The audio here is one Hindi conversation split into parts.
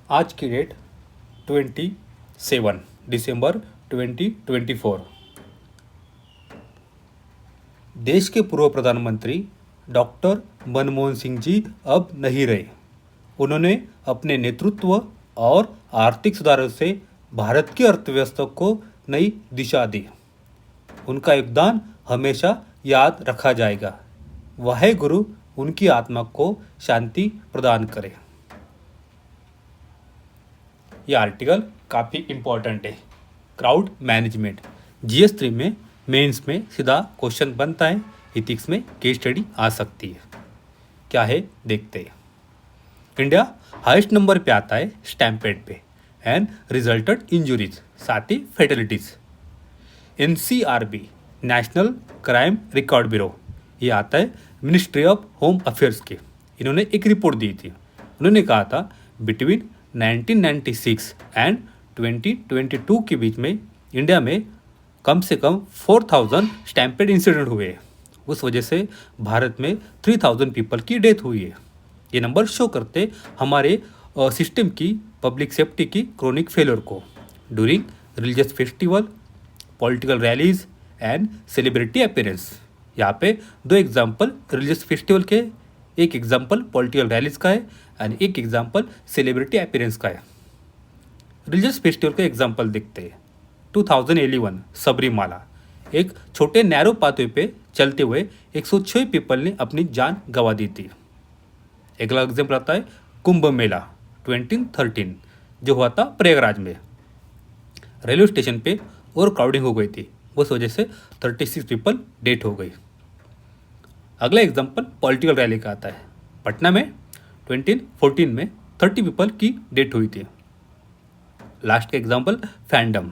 आज की डेट 27 दिसंबर 2024। देश के पूर्व प्रधानमंत्री डॉक्टर मनमोहन सिंह जी अब नहीं रहे। उन्होंने अपने नेतृत्व और आर्थिक सुधारों से भारत की अर्थव्यवस्था को नई दिशा दी। उनका योगदान हमेशा याद रखा जाएगा। वाहे गुरु उनकी आत्मा को शांति प्रदान करे। ये आर्टिकल काफ़ी इम्पोर्टेंट है। क्राउड मैनेजमेंट GS3 में मेंस में सीधा क्वेश्चन बनता है। इथिक्स में केस स्टडी आ सकती है। क्या है देखते हैं। इंडिया हाईएस्ट नंबर पे आता है स्टैम्पेड पे एंड रिजल्टेड इंजुरीज, साथ ही फेटलिटीज। NCRB national crime record bureau ये आता है मिनिस्ट्री ऑफ होम अफेयर्स के। इन्होंने एक रिपोर्ट दी थी। उन्होंने कहा था बिटवीन 1996 एंड 2022 के बीच में इंडिया में कम से कम 4000 स्टैम्पेड इंसिडेंट हुए हैं। उस वजह से भारत में 3000 पीपल की डेथ हुई है। ये नंबर शो करते हमारे सिस्टम की पब्लिक सेफ्टी की क्रोनिक फेलियर को। During religious festival, political rallies and celebrity appearance. यहाँ पे दो एग्जाम्पल रिलीजियस फेस्टिवल के, एक एग्जाम्पल पॉलिटिकल रैलीज का है एंड एक एग्जाम्पल सेलिब्रिटी अपीयरेंस का है। रिलीजियस फेस्टिवल का एग्जाम्पल देखते हैं। 2011 सबरीमाला, एक छोटे नैरो पाथवे पे चलते हुए 106 पीपल ने अपनी जान गंवा दी थी। अगला एग्जाम्पल आता है कुंभ मेला 2013 जो हुआ था प्रयागराज में। रेलवे स्टेशन पे और क्राउडिंग हो गई थी, उस वजह से 36 पीपल डेथ हो गई। अगला एग्जाम्पल पॉलिटिकल रैली का आता है। पटना में 2014 में 30 पीपल की डेथ हुई थी। लास्ट का एग्जाम्पल फैंडम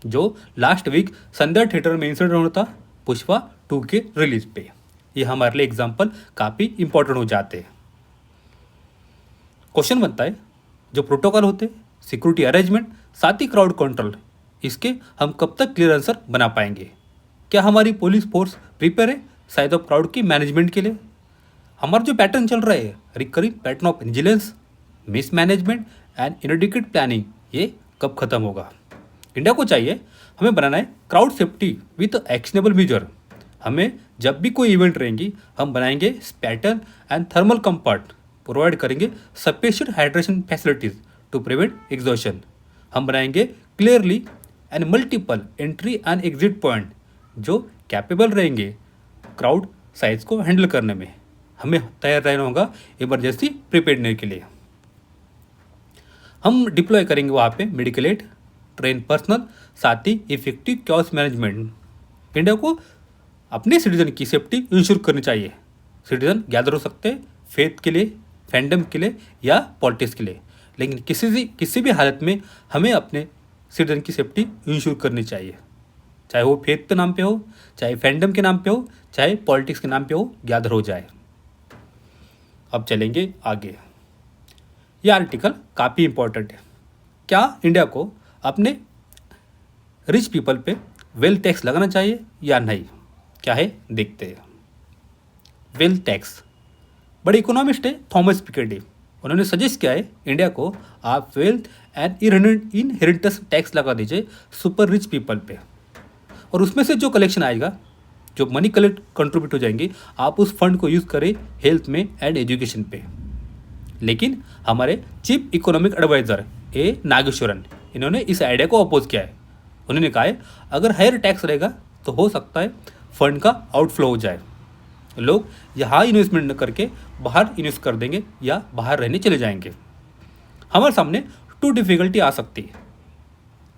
जो लास्ट वीक संध्या थिएटर में इंसिडेंट होना था पुष्पा 2 के रिलीज पे। ये हमारे लिए एग्जाम्पल काफ़ी इंपॉर्टेंट हो जाते हैं। क्वेश्चन बनता है जो प्रोटोकॉल होते हैं, सिक्योरिटी अरेंजमेंट, साथ ही क्राउड कंट्रोल, इसके हम कब तक क्लियर आंसर बना पाएंगे? क्या हमारी पुलिस फोर्स प्रिपेयर है साइज ऑफ क्राउड की मैनेजमेंट के लिए? हमारा जो पैटर्न चल रहा है recurring pattern of vigilance, miss management and इनएडिक्वेट planning, ये कब खत्म होगा? इंडिया को चाहिए हमें बनाना है crowd safety with actionable measure. हमें जब भी कोई इवेंट रहेंगी हम बनाएंगे स्पैटर्न एंड थर्मल कंफर्ट, प्रोवाइड करेंगे sufficient hydration facilities to prevent exhaustion. हम बनाएंगे clearly and multiple entry and exit point जो कैपेबल रहेंगे क्राउड साइज को हैंडल करने में। हमें तैयार रहना होगा इमरजेंसी प्रिपेयर्डनेस के लिए। हम डिप्लॉय करेंगे वहाँ पे मेडिकल एड, ट्रेन पर्सनल, साथ ही इफेक्टिव क्योस मैनेजमेंट। इंडिया को अपने सिटीजन की सेफ्टी इंश्योर करनी चाहिए। सिटीजन गैदर हो सकते हैं फेथ के लिए, फैंडम के लिए या पॉलिटिक्स के लिए, लेकिन किसी भी हालत में हमें अपने सिटीजन की सेफ्टी इंश्योर करनी चाहिए। चाहे वो फेथ के नाम पे हो, चाहे फैंडम के नाम पे हो, चाहे पॉलिटिक्स के नाम पे हो, गैदर हो जाए। अब चलेंगे आगे। ये आर्टिकल काफ़ी इंपॉर्टेंट है। क्या इंडिया को अपने रिच पीपल पे वेल्थ टैक्स लगाना चाहिए या नहीं? क्या है देखते हैं। वेल्थ टैक्स, बड़े इकोनॉमिस्ट है थॉमस पिकेटी। उन्होंने सजेस्ट किया है इंडिया को आप वेल्थ एंड इनहेरिटेंस टैक्स लगा दीजिए सुपर रिच पीपल पे, और उसमें से जो कलेक्शन आएगा, जो मनी कलेक्ट कंट्रीब्यूट हो जाएंगी, आप उस फंड को यूज़ करें हेल्थ में एंड एजुकेशन पे। लेकिन हमारे chief economic adviser A Nageswaran, इन्होंने इस आइडिया को अपोज किया है। उन्होंने कहा है अगर हायर टैक्स रहेगा तो हो सकता है फंड का आउटफ्लो हो जाए, लोग यहाँ इन्वेस्टमेंट न करके बाहर इन्वेस्ट कर देंगे या बाहर रहने चले जाएंगे। हमारे सामने 2 डिफिकल्टी आ सकती है।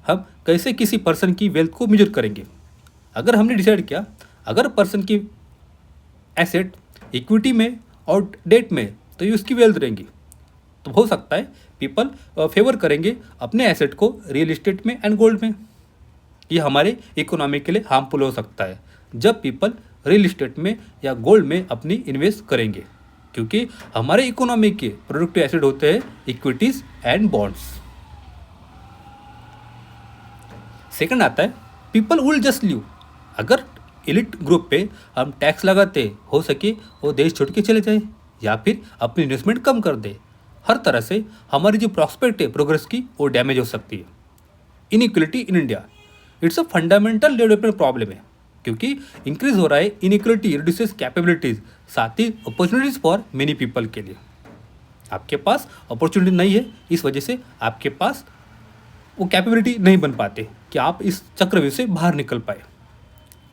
हम कैसे किसी पर्सन की वेल्थ को मेजर करेंगे? अगर हमने डिसाइड किया अगर पर्सन की एसेट इक्विटी में और डेट में तो ये उसकी वेल्थ रहेंगी, तो हो सकता है पीपल फेवर करेंगे अपने एसेट को रियल एस्टेट में एंड गोल्ड में। ये हमारे इकोनॉमी के लिए हार्मफुल हो सकता है जब पीपल रियल एस्टेट में या गोल्ड में अपनी इन्वेस्ट करेंगे, क्योंकि हमारे इकोनॉमी के प्रोडक्टिव एसेट होते हैं इक्विटीज एंड बॉन्ड्स। सेकंड आता है पीपल विल जस्ट लीव। अगर एलिट ग्रुप पे हम टैक्स लगाते हो सके वो देश छोड़ के चले जाए या फिर अपनी इन्वेस्टमेंट कम कर दे। हर तरह से हमारी जो प्रॉस्पेक्ट है प्रोग्रेस की वो डैमेज हो सकती है। Inequality in India, it's a fundamental development problem है, क्योंकि इंक्रीज हो रहा है इनइक्वलिटी रिड्यूसेस कैपेबिलिटीज, साथ ही अपॉर्चुनिटीज फॉर मेनी पीपल के लिए। आपके पास अपॉर्चुनिटी नहीं है, इस वजह से आपके पास वो कैपेबिलिटी नहीं बन पाते कि आप इस चक्रव्यूह से बाहर निकल पाए।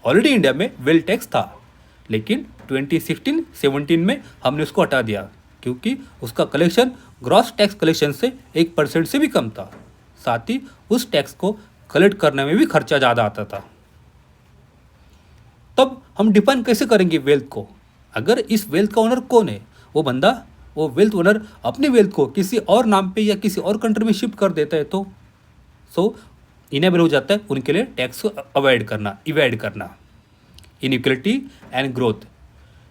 ऑलरेडी इंडिया में वेल्थ टैक्स था, लेकिन 2016-17 में हमने उसको हटा दिया, क्योंकि उसका कलेक्शन ग्रॉस टैक्स कलेक्शन से 1% से भी कम था। साथ ही उस टैक्स को कलेक्ट करने में भी खर्चा ज़्यादा आता था। तब हम डिफाइन कैसे करेंगे वेल्थ को? अगर इस वेल्थ का ओनर कौन है, वो वेल्थ ओनर अपनी वेल्थ को किसी और नाम पे या किसी और कंट्री में शिफ्ट कर देता है, तो इनेबल हो जाता है उनके लिए टैक्स को इवेड करना। इनइक्वलिटी एंड ग्रोथ,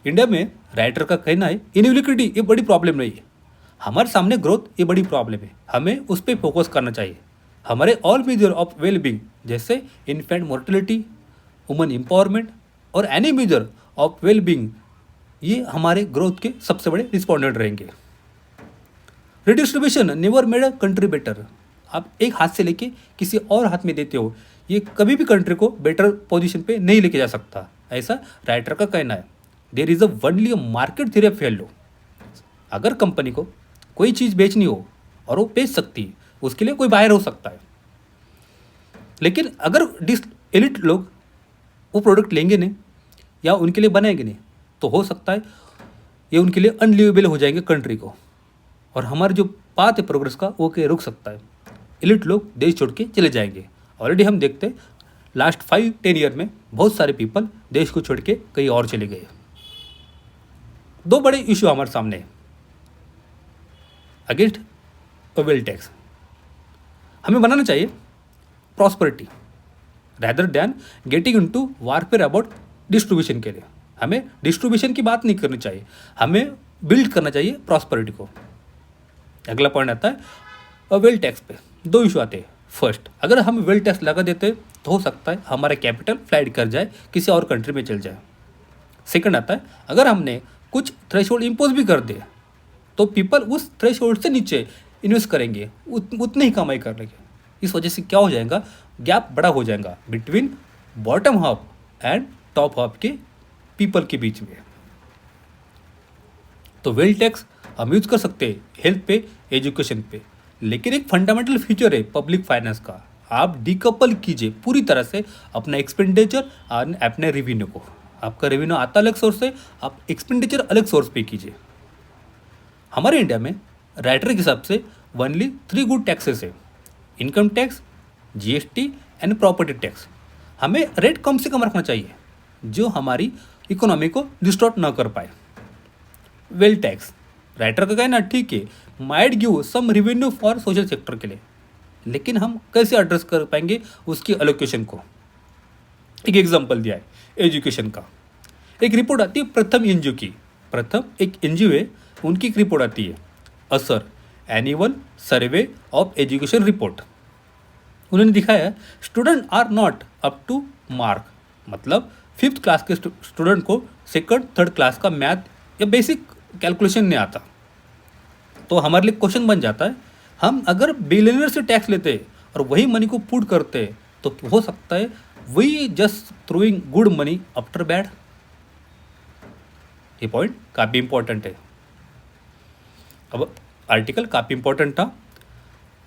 इंडिया में राइटर का कहना है इनइक्वलिटी ये बड़ी प्रॉब्लम नहीं है, हमारे सामने ग्रोथ ये बड़ी प्रॉब्लम है, हमें उस पर फोकस करना चाहिए। हमारे ऑल मेजर ऑफ वेलबींग जैसे इन्फेंट मोर्टेलिटी, वुमन एम्पावरमेंट और एनी मेजर ऑफ वेलबींग, ये हमारे ग्रोथ के सबसे बड़े रिस्पॉन्डेंट रहेंगे। Redistribution never made a country better, आप एक हाथ से लेके किसी और हाथ में देते हो, ये कभी भी कंट्री को बेटर पोजीशन पे नहीं लेके जा सकता, ऐसा राइटर का कहना है। There is a only market theory of value, अगर कंपनी को कोई चीज़ बेचनी हो और वो बेच सकती है, उसके लिए कोई बायर हो सकता है। लेकिन अगर एलिट लोग वो प्रोडक्ट लेंगे नहीं या उनके लिए बनाएंगे नहीं, तो हो सकता है ये उनके लिए अनलिवेबल हो जाएंगे कंट्री को, और हमारा जो पाथ है प्रोग्रेस का वो के रुक सकता है। एलिट लोग देश छोड़ के चले जाएंगे। ऑलरेडी हम देखते हैं लास्ट 5-10 ईयर में बहुत सारे पीपल देश को छोड़ के कहीं और चले गए। दो बड़े इशू हमारे सामने हैं अगेंस्ट वेल्थ टैक्स। हमें बनाना चाहिए prosperity rather than getting into warfare about distribution के लिए। हमें डिस्ट्रीब्यूशन की बात नहीं करनी चाहिए, हमें बिल्ड करना चाहिए प्रॉस्पेरिटी को। अगला पॉइंट आता है वेल्थ टैक्स पे। दो इशू आते हैं। फर्स्ट, अगर हम वेल्थ टैक्स लगा देते तो हो सकता है हमारा कैपिटल फ्लाइट कर जाए, किसी और कंट्री में चल जाए। सेकंड आता है, अगर हमने कुछ थ्रेशोल्ड इम्पोज भी कर दे तो पीपल उस थ्रेशोल्ड से नीचे इन्वेस्ट करेंगे, उतने ही कमाई कर लेंगे। इस वजह से क्या हो जाएगा, गैप बड़ा हो जाएगा between bottom half and top half के पीपल के बीच में। तो वेल्थ टैक्स हम यूज कर सकते हैं हेल्थ पे, एजुकेशन पे, लेकिन एक फंडामेंटल फीचर है पब्लिक फाइनेंस का, आप डिकपल कीजिए पूरी तरह से अपना एक्सपेंडिचर और अपने रेवेन्यू को। आपका रेवेन्यू आता अलग सोर्स से, आप एक्सपेंडिचर अलग सोर्स पे कीजिए। हमारे इंडिया में राइटर के हिसाब से ओनली 3 गुड टैक्सेस है, income tax, GST and property tax. हमें रेट कम से कम रखना चाहिए जो हमारी इकोनॉमी को डिस्टॉर्ट ना कर पाए। वेल्थ टैक्स, राइटर का कहना ठीक है, might give some revenue for social sector के लिए, लेकिन हम कैसे एड्रेस कर पाएंगे उसकी एलोकेशन को। एक एग्जांपल दिया है एजुकेशन का। एक रिपोर्ट आती है प्रथम एनजीओ की, प्रथम एक एनजीओ है, उनकी एक रिपोर्ट आती है ASER annual survey of education report. उन्होंने दिखाया student are not up to mark, मतलब 5th क्लास के स्टूडेंट को 2nd 3rd क्लास का मैथ या बेसिक कैलकुलेशन नहीं आता। तो हमारे लिए क्वेश्चन बन जाता है, हम अगर बिलियनर से टैक्स लेते और वही मनी को पुट करते तो हो सकता है we just throwing good money after bad. ये पॉइंट काफ़ी इंपॉर्टेंट है। अब आर्टिकल काफ़ी इंपॉर्टेंट था,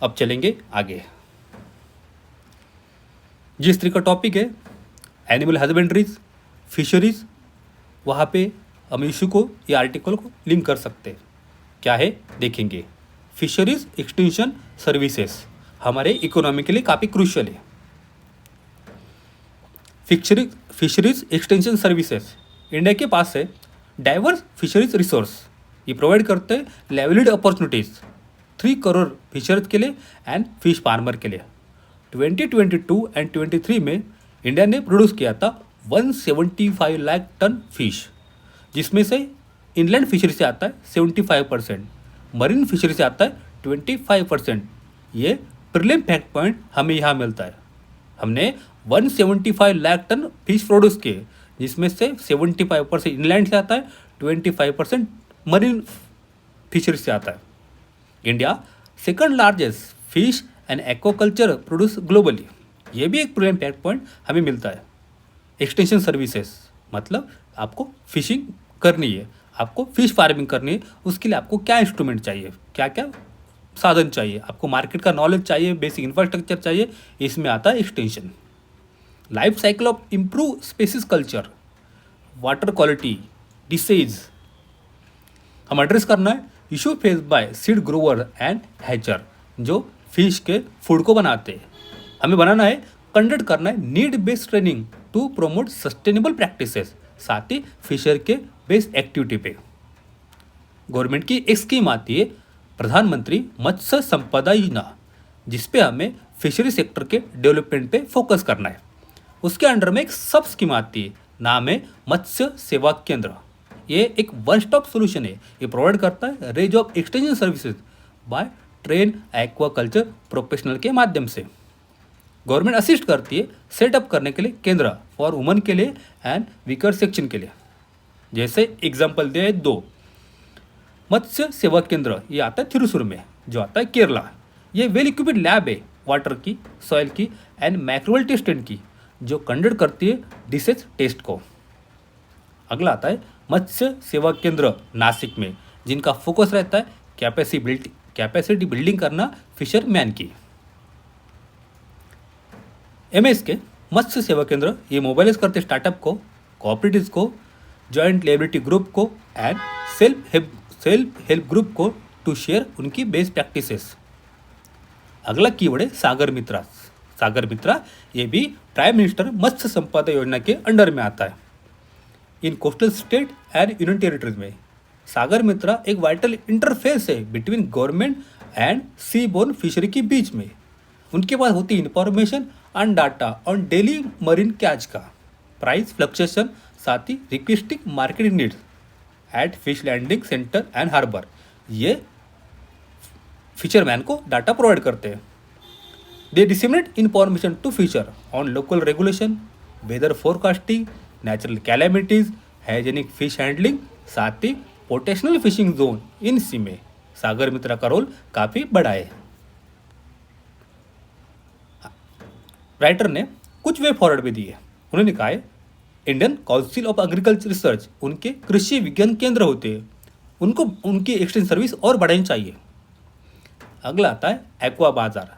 अब चलेंगे आगे। जिस तरह का टॉपिक है एनिमल हस्बेंड्रीज, फिशरीज, वहाँ पे हम इशू को या आर्टिकल को लिंक कर सकते हैं। क्या है देखेंगे। फिशरीज एक्सटेंशन सर्विसेज हमारे इकोनॉमी के लिए काफ़ी क्रूशियल है। फिशरीज एक्सटेंशन सर्विसेज इंडिया के पास है डाइवर्स फिशरीज रिसोर्स, ये प्रोवाइड करते हैं लेवलिड अपॉर्चुनिटीज़ 3 करोड़ फिशर्स के लिए एंड फिश फार्मर के लिए। 2022 एंड 23 में इंडिया ने प्रोड्यूस किया था 175 लाख टन फिश, जिसमें से इनलैंड फिशरी से आता है 75%, मरीन फिशरी से आता है 25%। ये प्रीलिम फैक्ट पॉइंट हमें यहाँ मिलता है। हमने 175 लाख टन फिश प्रोड्यूस किए, जिसमें से 75% इनलैंड से आता है, 25% मरीन फिशरी से आता है। India second largest fish and aquaculture produce globally, ये भी एक प्रीलियम फैक्ट पॉइंट हमें मिलता है। एक्सटेंशन सर्विसेज, मतलब आपको फिशिंग करनी है, आपको फिश फार्मिंग करनी है, उसके लिए आपको क्या इंस्ट्रूमेंट चाहिए, क्या क्या साधन चाहिए, आपको मार्केट का नॉलेज चाहिए, बेसिक इंफ्रास्ट्रक्चर चाहिए, इसमें आता है extension. Life cycle of improve species culture, water quality, disease, हम एड्रेस करना है issue face by seed grower and hatcher, जो फिश के फूड को बनाते हैं। हमें बनाना है, कंडक्ट करना है need based training to promote sustainable practices, साथ ही फिशर के बेस्ड एक्टिविटी पे। गवर्नमेंट की एक स्कीम आती है प्रधानमंत्री मत्स्य संपदा योजना, जिसपे हमें फिशरी सेक्टर के डेवलपमेंट पे फोकस करना है। उसके अंडर में एक सब स्कीम आती है, नाम है मत्स्य सेवा केंद्र। ये एक वन स्टॉप सोल्यूशन है, ये प्रोवाइड करता है range of extension services by train aquaculture professional के माध्यम से। गवर्नमेंट असिस्ट करती है सेटअप करने के लिए केंद्र फॉर वुमन के लिए एंड वीकर सेक्शन के लिए। जैसे एग्जांपल दे दो, मत्स्य सेवा केंद्र ये आता है थिरुसुर में, जो आता है केरला। ये वेल इक्विप्ड लैब है वाटर की, सॉइल की एंड मैक्रोवेल टेस्टेंट की, जो कंडक्ट करती है डिसेज टेस्ट को। अगला आता है मत्स्य सेवा केंद्र नासिक में, जिनका फोकस रहता है कैपेसिटी बिल्डिंग करना फिशरमैन की। एमएस के मत्स्य सेवा केंद्र ये मोबाइलाइज करते स्टार्टअप को, कोऑपरेटिव्स को, जॉइंट लेबिलिटी ग्रुप को एंड सेल्फ हेल्प ग्रुप को टू शेयर उनकी बेस्ट प्रैक्टिसेस। अगला कीवर्ड है सागर मित्रा। सागर मित्रा ये भी प्राइम मिनिस्टर मत्स्य संपदा योजना के अंडर में आता है। In coastal state and union territories में सागर मित्रा एक वाइटल इंटरफेस है between government and sea borne fishery के बीच में। उनके पास होती information and data on daily marine catch का, प्राइस फ्लक्चुएशन, साथ ही requesting marketing needs at fish landing centre and harbour. ये फिशरमैन को डाटा प्रोवाइड करते हैं। They disseminate information to fisher on local regulation, weather forecasting, natural calamities, hygienic fish handling, साथ ही पोटेंशियल फिशिंग जोन इन सी में सागर मित्रा का रोल काफ़ी बड़ा है। राइटर ने कुछ वे फॉरवर्ड भी दिए। उन्होंने कहा है Indian council of agriculture research उनके कृषि विज्ञान केंद्र होते हैं, उनको उनकी एक्सटेंशन सर्विस और बढ़ानी चाहिए। अगला आता है एक्वा बाजार।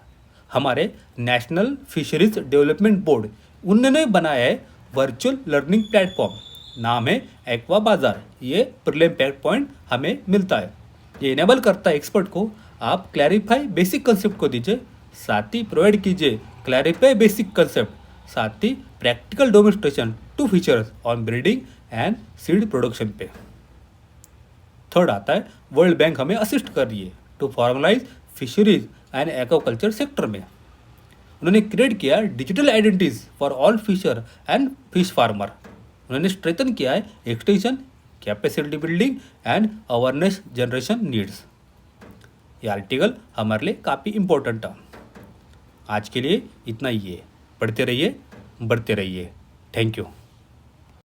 हमारे नेशनल फिशरीज डेवलपमेंट बोर्ड उन्होंने बनाया है वर्चुअल लर्निंग प्लेटफॉर्म, नाम है एक्वा बाजार। ये प्रीलिम फैक्ट पॉइंट हमें मिलता है। ये इनेबल करता है एक्सपर्ट को, आप क्लैरिफाई बेसिक कंसेप्ट को दीजिए, साथ ही प्रोवाइड कीजिए क्लैरिफाई बेसिक कंसेप्ट, साथ ही practical demonstration to fishers on breeding and seed production पे। थर्ड आता है वर्ल्ड बैंक हमें असिस्ट कर रही है to formalise fisheries and aquaculture sector में। उन्होंने क्रिएट किया digital identities for all fisher and fish farmer. उन्होंने स्ट्रेथन किया है extension, capacity building and awareness generation needs. ये आर्टिकल हमारे लिए काफ़ी इम्पोर्टेंट था। आज के लिए इतना ही है। पढ़ते रहिए, बढ़ते रहिए। Thank you.